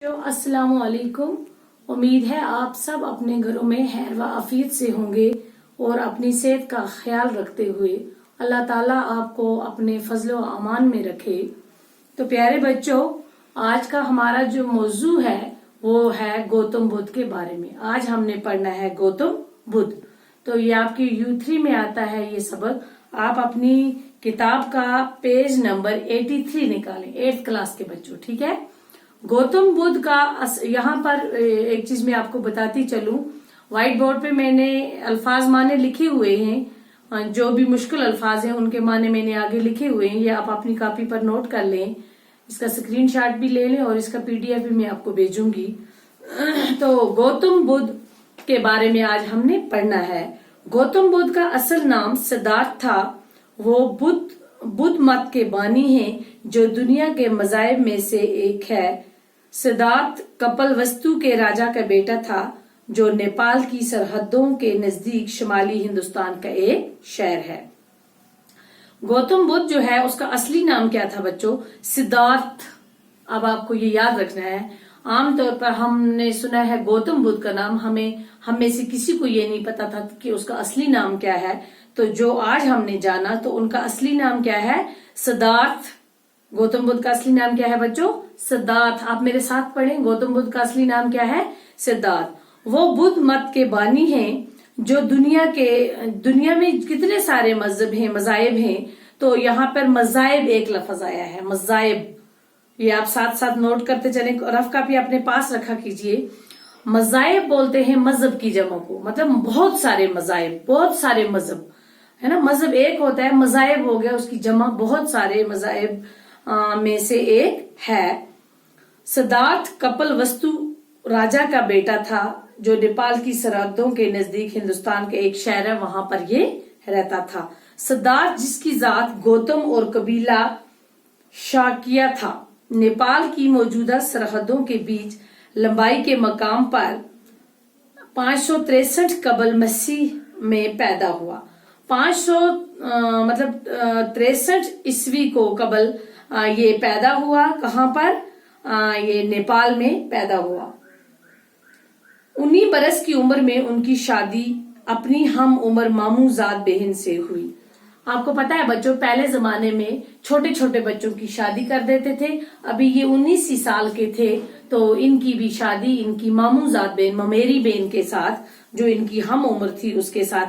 अस्सलाम वालेकुम। उम्मीद है आप सब अपने घरों में खैर व आफियत से होंगे और अपनी सेहत का ख्याल रखते हुए अल्लाह ताला आपको अपने फजलो अमान में रखे। तो प्यारे बच्चों, आज का हमारा जो मौजू है वो है गौतम बुद्ध के बारे में। आज हमने पढ़ना है गौतम बुद्ध। तो ये आपके U3 में आता है ये सबक। आप अपनी किताब का पेज नंबर 83 निकालें, 8th क्लास के बच्चों, ठीक है। गौतम बुद्ध का यहाँ पर एक चीज मैं आपको बताती चलूं। व्हाइट बोर्ड पे मैंने अल्फाज माने लिखे हुए हैं, जो भी मुश्किल अल्फाज हैं उनके माने मैंने आगे लिखे हुए हैं। ये आप अपनी कॉपी पर नोट कर लें, इसका स्क्रीनशॉट भी ले लें और इसका PDF भी मैं आपको भेजूंगी। तो गौतम बुद्ध के बारे में आज हमने पढ़ना है। गौतम बुद्ध का असल नाम सिद्धार्थ था। वो बुद्ध मत के बानी हैं, जो दुनिया के मजाहिब में से एक है। सिद्धार्थ कपिलवस्तु के राजा का बेटा था, जो नेपाल की सरहदों के नजदीक शुमाली हिंदुस्तान का एक शहर है। गौतम बुद्ध जो है उसका असली नाम क्या था बच्चों? सिद्धार्थ। अब आपको ये याद रखना है। आमतौर पर हमने सुना है गौतम बुद्ध का नाम, हम में से किसी को ये नहीं पता था कि उसका असली नाम क्या है। तो जो आज हमने जाना तो उनका असली नाम क्या है? सिद्धार्थ। गौतम बुद्ध का असली नाम क्या है बच्चों? सिद्धार्थ। आप मेरे साथ पढ़ें, गौतम बुद्ध का असली नाम क्या है? सिद्धार्थ। वो बुद्ध मत के बानी हैं, जो दुनिया में कितने सारे मजाहिब हैं। तो यहाँ पर मजाहिब एक लफ्ज आया है, मजाहिब। ये आप साथ साथ नोट करते चलें, रफ कॉपी अपने पास रखा कीजिए। मजाहिब बोलते हैं मजहब की जमा को, मतलब बहुत सारे मजाहिब, बहुत सारे मजहब, है ना। मजहब एक होता है, मजाहिब हो गया उसकी जमा, बहुत सारे मजाहिब में से एक है। सिद्धार्थ कपिलवस्तु राजा का बेटा था, जो नेपाल की सरहदों के नजदीक हिंदुस्तान के एक शहर है, वहां पर ये रहता था। सिद्धार्थ, जिसकी जात गौतम और कबीला शाकिया था, नेपाल की मौजूदा सरहदों के बीच लंबाई के मकाम पर 563 कबल मसीह में पैदा हुआ। 563 ईस्वी को कबल ये पैदा हुआ। कहाँ पर? ये नेपाल में पैदा हुआ। 19 बरस की उम्र में उनकी शादी अपनी हम उम्र मामूजाद बहन से हुई। आपको पता है बच्चों, पहले जमाने में छोटे छोटे बच्चों की शादी कर देते थे। अभी ये 19 ही साल के थे तो इनकी भी शादी इनकी मामूजाद बहन, ममेरी बहन के साथ, जो इनकी हम उम्र थी, उसके साथ